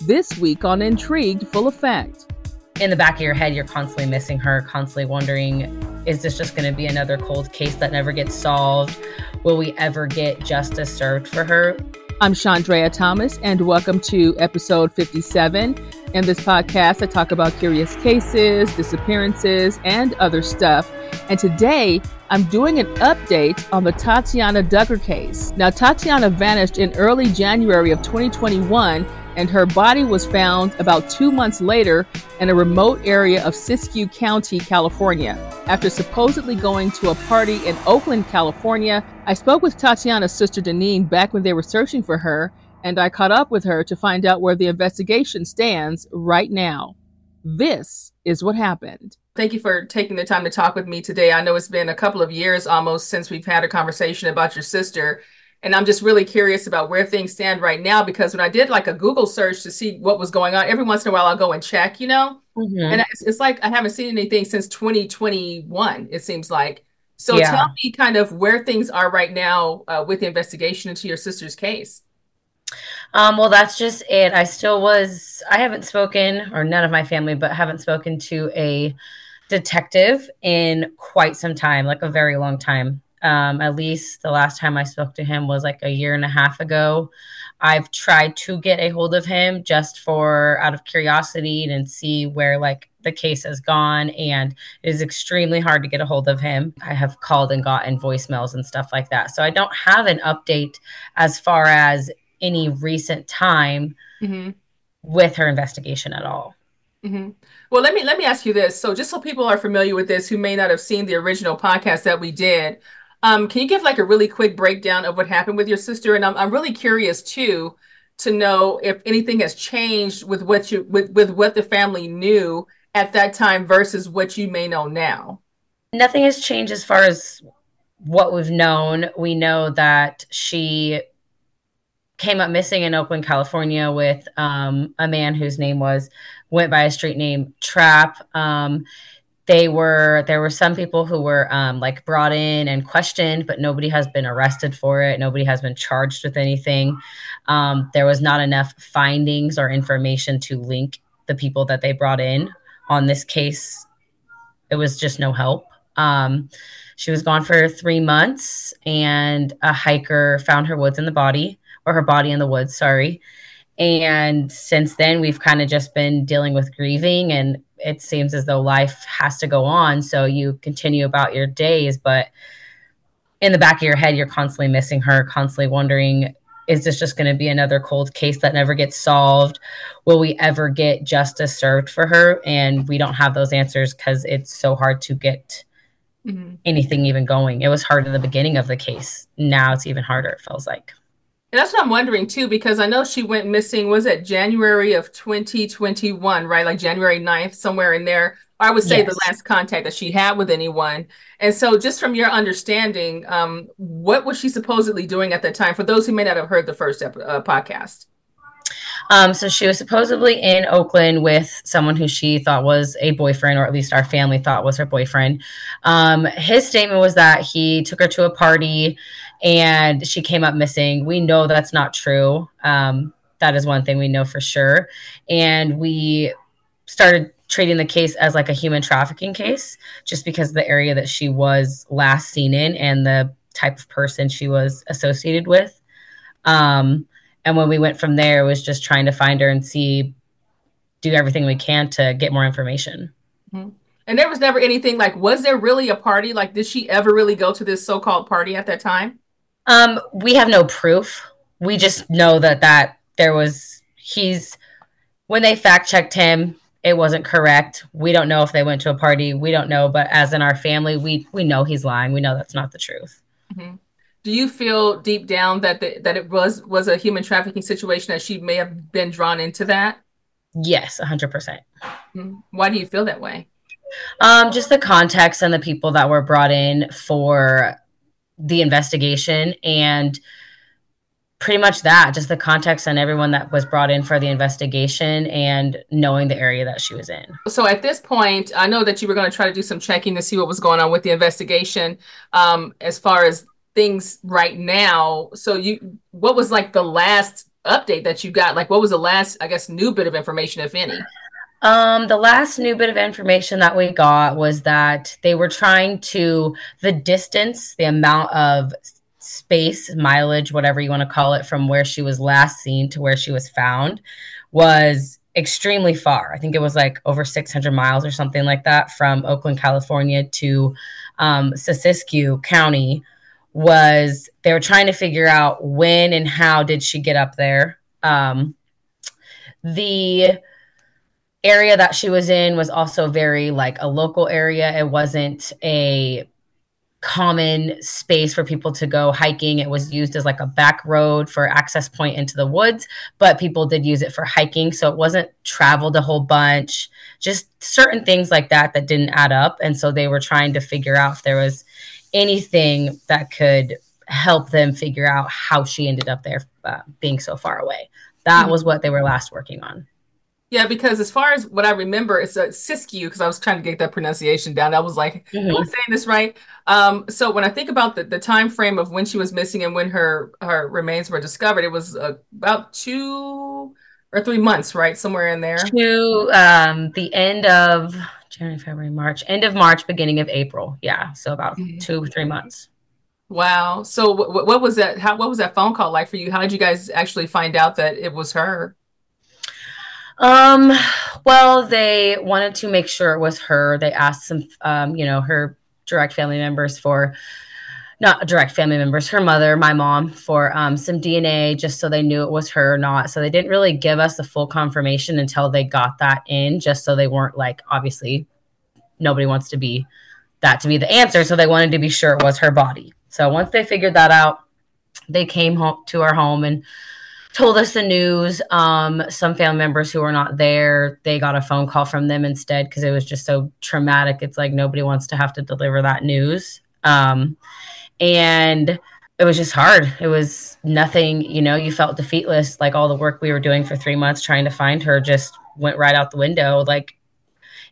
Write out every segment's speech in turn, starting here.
This week on Intrigued Full Effect. In the back of your head, you're constantly missing her, constantly wondering, is this just going to be another cold case that never gets solved? Will we ever get justice served for her? I'm Chandrea Thomas, and welcome to episode 57. In this podcast, I talk about curious cases, disappearances, and other stuff. And today, I'm doing an update on the Tatiana Dugger case. Now, Tatiana vanished in early January of 2021, and her body was found about 2 months later in a remote area of Siskiyou County, California. After supposedly going to a party in Oakland, California, I spoke with Tatiana's sister Daneen back when they were searching for her, and I caught up with her to find out where the investigation stands right now. This is what happened. Thank you for taking the time to talk with me today. I know it's been a couple of years almost since we've had a conversation about your sister. And I'm just really curious about where things stand right now, because when I did like a Google search to see what was going on, every once in a while I'll go and check, and it's like I haven't seen anything since 2021, it seems like. So Tell me kind of where things are right now with the investigation into your sister's case. Well, that's just it. I haven't spoken, or none of my family, but haven't spoken to a detective in quite some time, like a very long time. At least the last time I spoke to him was like a year and a half ago. I've tried to get a hold of him just out of curiosity and see where like the case has gone, and it is extremely hard to get a hold of him. I have called and gotten voicemails and stuff like that. So I don't have an update as far as any recent time with her investigation at all. Well, let me ask you this. So just so people are familiar with this who may not have seen the original podcast that we did, can you give like a really quick breakdown of what happened with your sister? And I'm really curious too to know if anything has changed with what what the family knew at that time versus what you may know now. Nothing has changed as far as what we've known. We know that she came up missing in Oakland, California with a man whose name went by a street name Trap. There were some people who were like brought in and questioned, but nobody has been arrested for it. Nobody has been charged with anything. There was not enough findings or information to link the people that they brought in on this case. It was just no help. She was gone for 3 months, and a hiker found her body in the woods, sorry. And since then, we've kind of just been dealing with grieving, and it seems as though life has to go on. So you continue about your days, but in the back of your head, you're constantly missing her, constantly wondering, is this just going to be another cold case that never gets solved? Will we ever get justice served for her? And we don't have those answers because it's so hard to get anything even going. It was hard in the beginning of the case. Now it's even harder, it feels like. And that's what I'm wondering too, because I know she went missing, was it January of 2021, right? Like January 9th, somewhere in there. I would say the last contact that she had with anyone. And so just from your understanding, what was she supposedly doing at that time? For those who may not have heard the first podcast. So she was supposedly in Oakland with someone who she thought was a boyfriend, or at least our family thought was her boyfriend. His statement was that he took her to a party and she came up missing. We know that's not true. That is one thing we know for sure. And we started treating the case as like a human trafficking case, just because of the area that she was last seen in and the type of person she was associated with. And when we went from there, it was just trying to find her and do everything we can to get more information. And there was never anything like, was there really a party? Like, did she ever really go to this so-called party at that time? We have no proof. We just know that when they fact checked him, it wasn't correct. We don't know if they went to a party. We don't know. But as in our family, we know he's lying. We know that's not the truth. Do you feel deep down that it was a human trafficking situation, that she may have been drawn into that? Yes, 100%. Why do you feel that way? Just the context and the people that were brought in for the investigation, and pretty much that, just the context and everyone that was brought in for the investigation, and knowing the area that she was in. So at this point, I know that you were going to try to do some checking to see what was going on with the investigation as far as things right now. So what was like the last update that you got? Like, what was the last, I guess, new bit of information, if any? The last new bit of information that we got was that they were trying to, the distance, the amount of space, mileage, whatever you want to call it, from where she was last seen to where she was found was extremely far. I think it was like over 600 miles or something like that from Oakland, California to Siskiyou County. Was they were trying to figure out when and how did she get up there. The area that she was in was also very like a local area. It wasn't a common space for people to go hiking. It was used as like a back road for access point into the woods, but people did use it for hiking. So it wasn't traveled a whole bunch, just certain things like that that didn't add up. And so they were trying to figure out if there was anything that could help them figure out how she ended up there being so far away. That was what they were last working on. Yeah, because as far as what I remember, it's a Siskiyou, because I was trying to get that pronunciation down. I was like, am I Mm-hmm. saying this right? So when I think about the time frame of when she was missing and when her remains were discovered, it was about 2 or 3 months, right? Somewhere in there. To the end of January, February, March, end of March, beginning of April. Yeah, so about Mhm. 2 or 3 months. Wow. So what was that? What was that phone call like for you? How did you guys actually find out that it was her? Um, well, they wanted to make sure it was her. They asked some, her direct family members for, not direct family members, her mother, my mom, for some DNA, just so they knew it was her or not. So they didn't really give us the full confirmation until they got that in, just so they weren't like, obviously, nobody wants to be that to be the answer. So they wanted to be sure it was her body. So once they figured that out, they came home to our home and told us the news. Some family members who were not there, they got a phone call from them instead because it was just so traumatic. It's like nobody wants to have to deliver that news. And it was just hard. It was nothing, you felt defeatless. Like all the work we were doing for 3 months trying to find her just went right out the window. Like,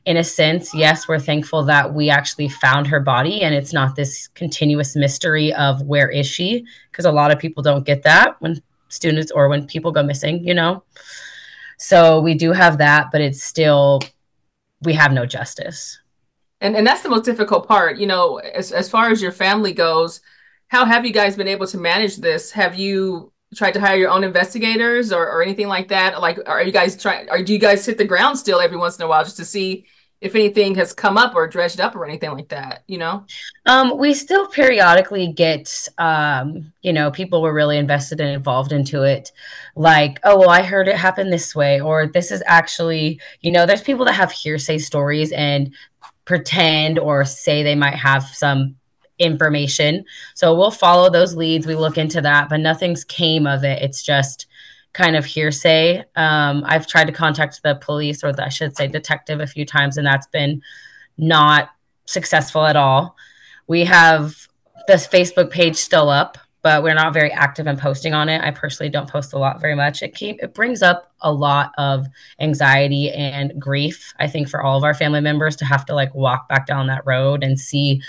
in a sense, yes, we're thankful that we actually found her body and it's not this continuous mystery of where is she? Because a lot of people don't get that when students or when people go missing. So we do have that, but it's still, we have no justice. And that's the most difficult part, as far as your family goes. How have you guys been able to manage this? Have you tried to hire your own investigators or anything like that? Like, are you guys trying, or do you guys hit the ground still every once in a while just to see if anything has come up or dredged up or anything like that? We still periodically get, people were really invested and involved into it. Like, oh, well, I heard it happen this way, or this is actually, there's people that have hearsay stories and pretend or say they might have some information. So we'll follow those leads. We look into that, but nothing's came of it. It's just kind of hearsay. I've tried to contact the police, or I should say detective, a few times, and that's been not successful at all. We have this Facebook page still up, but we're not very active in posting on it. I personally don't post a lot very much. It brings up a lot of anxiety and grief, I think, for all of our family members to have to like walk back down that road and see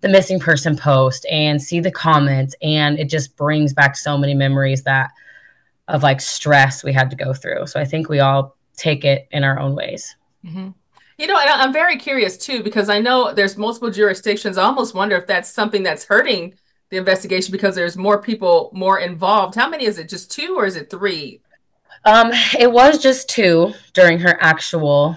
the missing person post and see the comments. And it just brings back so many memories that of like stress we had to go through. So I think we all take it in our own ways. Hmm. And I'm very curious too, because I know there's multiple jurisdictions. I almost wonder if that's something that's hurting the investigation because there's more people more involved. How many is it? Just two or is it three? It was just two during her actual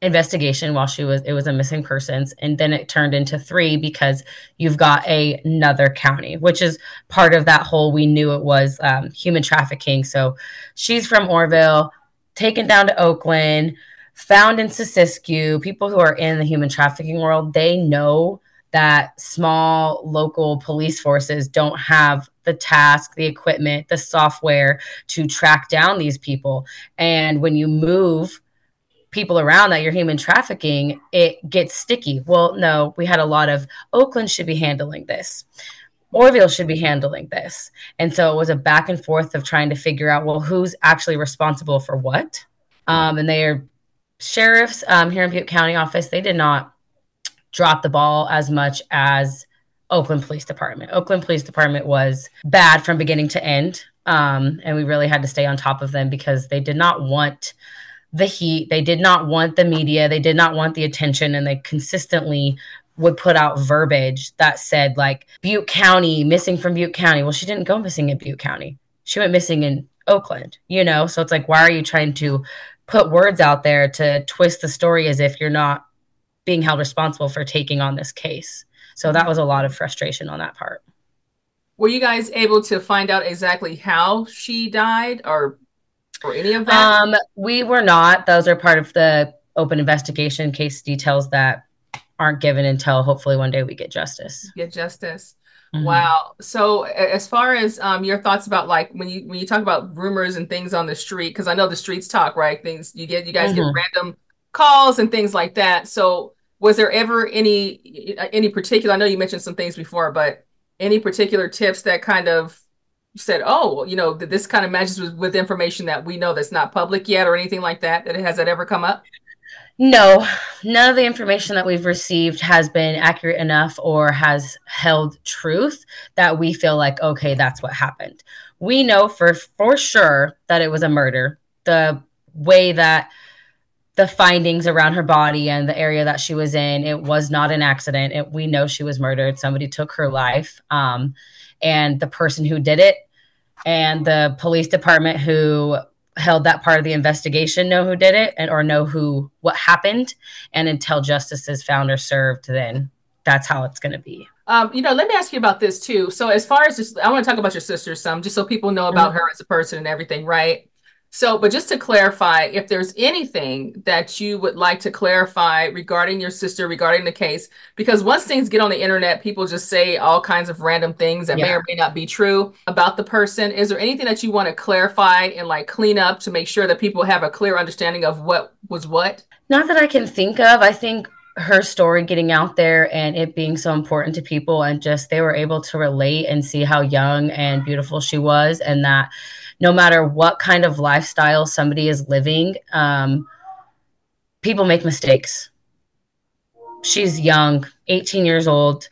investigation while it was a missing persons, and then it turned into three because you've got another county, which is part of that whole, we knew it was human trafficking. So she's from Orville, taken down to Oakland, found in Siskiyou. People who are in the human trafficking world, they know that small local police forces don't have the task, the equipment, the software to track down these people. And when you move people around that you're human trafficking, it gets sticky. Well, no, we had a lot of Oakland should be handling this. Orville should be handling this. And so it was a back and forth of trying to figure out, well, who's actually responsible for what? And they are sheriffs here in Butte County office. They did not drop the ball as much as Oakland Police Department. Oakland Police Department was bad from beginning to end. And we really had to stay on top of them because they did not want the heat. They did not want the media. They did not want the attention. And they consistently would put out verbiage that said, like, Butte County, missing from Butte County. Well, she didn't go missing in Butte County. She went missing in Oakland, you know? So it's like, why are you trying to put words out there to twist the story as if you're not being held responsible for taking on this case? So that was a lot of frustration on that part. Were you guys able to find out exactly how she died or any of that? We were not. Those are part of the open investigation case details that aren't given until hopefully one day we get justice. Get justice. Mm-hmm. Wow. So as far as your thoughts about, like, when you talk about rumors and things on the street, because I know the streets talk, right? Things you guys get random calls and things like that. So was there ever any particular, I know you mentioned some things before, but any particular tips that kind of said, oh, you know, this kind of matches with information that we know that's not public yet or anything like that? Has that ever come up? No, none of the information that we've received has been accurate enough or has held truth that we feel like, okay, that's what happened. We know for sure that it was a murder. The way that the findings around her body and the area that she was in, it was not an accident. We know she was murdered. Somebody took her life. And the person who did it and the police department who held that part of the investigation know who did it or know what happened. And until justice is found or served, then that's how it's going to be. You know, let me ask you about this too. So as far as I want to talk about your sister some, just so people know about her as a person and everything, right? So, but just to clarify, if there's anything that you would like to clarify regarding your sister, regarding the case, because once things get on the internet, people just say all kinds of random things that may or may not be true about the person. Is there anything that you want to clarify and like clean up to make sure that people have a clear understanding of what was what? Not that I can think of. I think her story getting out there and it being so important to people and just they were able to relate and see how young and beautiful she was, and that no matter what kind of lifestyle somebody is living, people make mistakes. She's young, 18 years old,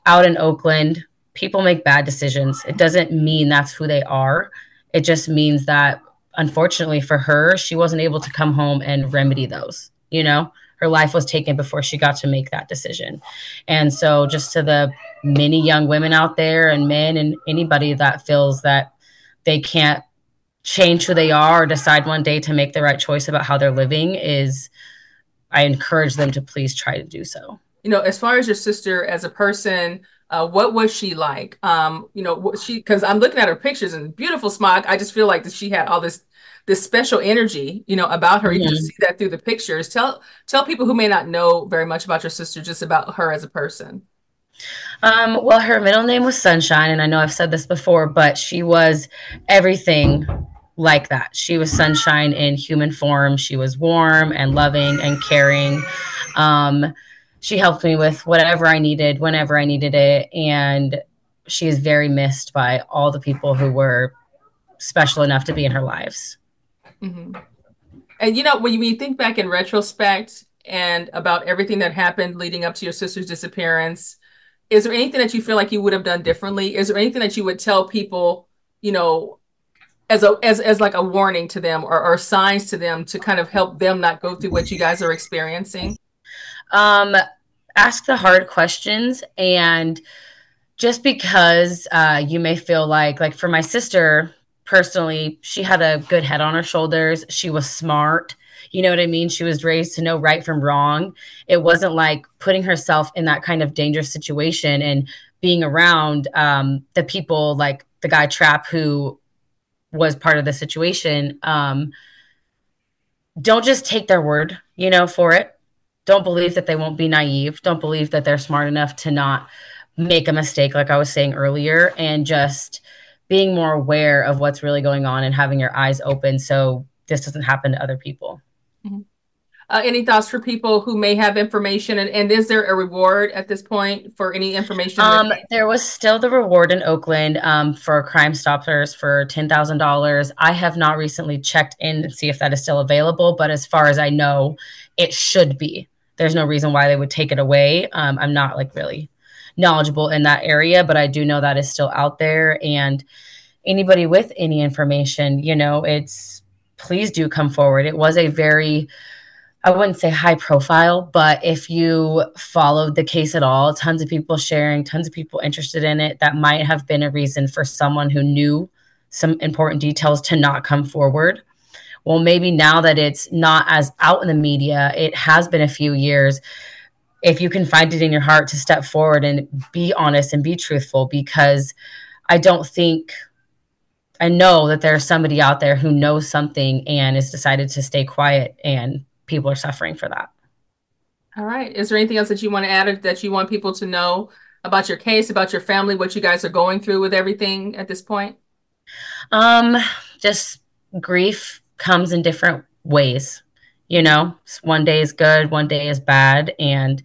out in Oakland. People make bad decisions. It doesn't mean that's who they are. It just means that, unfortunately for her, she wasn't able to come home and remedy those. You know, her life was taken before she got to make that decision. And so just to the many young women out there and men and anybody that feels that they can't change who they are or decide one day to make the right choice about how they're living, I encourage them to please try to do so. You know, as far as your sister as a person, what was she like? You know, because I'm looking at her pictures and beautiful smile. I just feel like that she had all this special energy, you know, about her. You can just see that through the pictures. Tell people who may not know very much about your sister, just about her as a person. Well, her middle name was Sunshine, and I know I've said this before, but she was everything like that. She was sunshine in human form. She was warm and loving and caring. She helped me with whatever I needed, whenever I needed it. And she is very missed by all the people who were special enough to be in her lives. Mm-hmm. And, you know, when you think back in retrospect and about everything that happened leading up to your sister's disappearance, is there anything that you feel like you would have done differently? Is there anything that you would tell people, you know, as like a warning to them or signs to them to kind of help them not go through what you guys are experiencing? Ask the hard questions. And just because you may feel like for my sister personally, she had a good head on her shoulders. She was smart. You know what I mean? She was raised to know right from wrong. It wasn't like putting herself in that kind of dangerous situation and being around the people like the guy Trapp who was part of the situation. Don't just take their word, you know, for it. Don't believe that they won't be naive. Don't believe that they're smart enough to not make a mistake, like I was saying earlier, and just being more aware of what's really going on and having your eyes open so this doesn't happen to other people. Mm-hmm. Any thoughts for people who may have information? And is there a reward at this point for any information? There was still the reward in Oakland for CrimeStoppers for $10,000. I have not recently checked in and see if that is still available, but as far as I know, it should be. There's no reason why they would take it away. I'm not like really knowledgeable in that area, but I do know that is still out there. And anybody with any information, please do come forward. It was a very, I wouldn't say high profile, but if you followed the case at all, tons of people sharing, tons of people interested in it, that might have been a reason for someone who knew some important details to not come forward. Well, maybe now that it's not as out in the media, it has been a few years, if you can find it in your heart to step forward and be honest and be truthful, because I know that there's somebody out there who knows something and has decided to stay quiet, and people are suffering for that. All right. Is there anything else that you want to add, that you want people to know about your case, about your family, what you guys are going through with everything at this point? Just grief comes in different ways. One day is good, one day is bad, and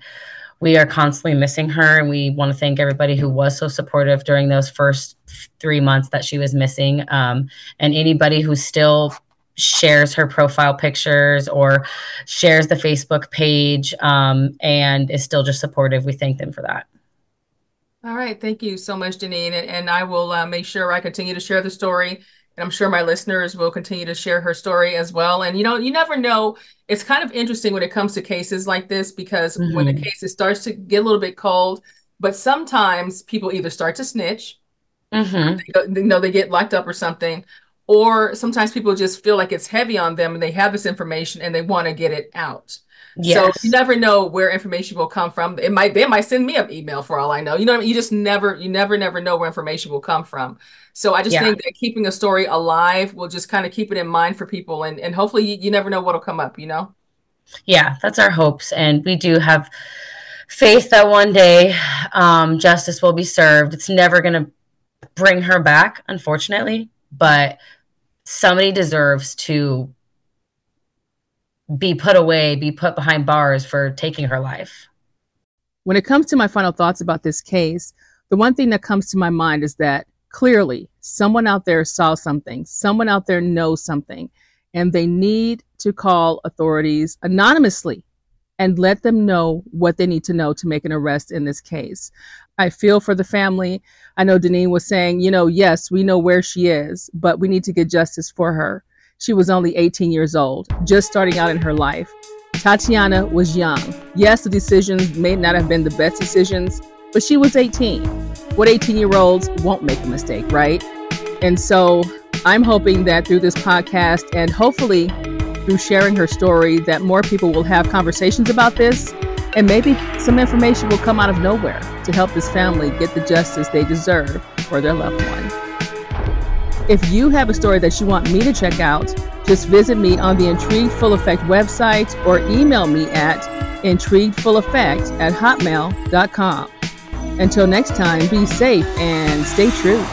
we are constantly missing her. And we want to thank everybody who was so supportive during those first 3 months that she was missing. And anybody who still shares her profile pictures or shares the Facebook page, and is still just supportive, we thank them for that. All right. Thank you so much, Daneen. And I will make sure I continue to share the story. And I'm sure my listeners will continue to share her story as well. And, you never know. It's kind of interesting when it comes to cases like this, because when the case starts to get a little bit cold, but sometimes people either start to snitch, they get locked up or something, or sometimes people just feel like it's heavy on them and they have this information and they want to get it out. Yes. So you never know where information will come from. They might send me an email for all I know. You just never know where information will come from. So I just think that keeping a story alive will just kind of keep it in mind for people. And hopefully you never know what'll come up, Yeah, that's our hopes. And we do have faith that one day justice will be served. It's never going to bring her back, unfortunately, but somebody deserves to be put away, be put behind bars for taking her life. When it comes to my final thoughts about this case, the one thing that comes to my mind is that clearly someone out there saw something, someone out there knows something, and they need to call authorities anonymously and let them know what they need to know to make an arrest in this case. I feel for the family. I know Daneen was saying, yes, we know where she is, but we need to get justice for her. She was only 18 years old, just starting out in her life. Tatiana was young. Yes, the decisions may not have been the best decisions, but she was 18. What 18-year-olds won't make a mistake, right? And so I'm hoping that through this podcast and hopefully through sharing her story, that more people will have conversations about this, and maybe some information will come out of nowhere to help this family get the justice they deserve for their loved one. If you have a story that you want me to check out, just visit me on the Intrigued Full Effect website or email me at intriguedfulleffect@hotmail.com. Until next time, be safe and stay true.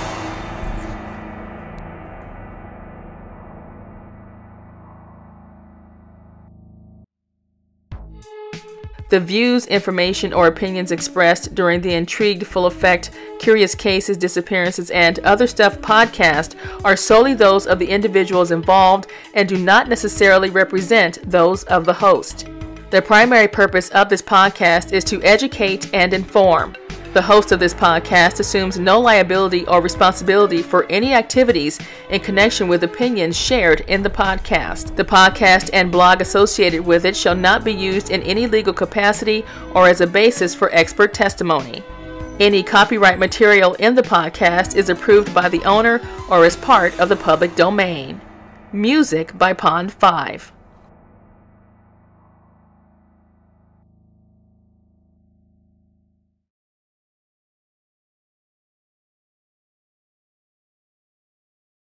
The views, information, or opinions expressed during the Intrigued Full Effect, Curious Cases, Disappearances, and Other Stuff podcast are solely those of the individuals involved and do not necessarily represent those of the host. The primary purpose of this podcast is to educate and inform. The host of this podcast assumes no liability or responsibility for any activities in connection with opinions shared in the podcast. The podcast and blog associated with it shall not be used in any legal capacity or as a basis for expert testimony. Any copyright material in the podcast is approved by the owner or is part of the public domain. Music by Pond 5.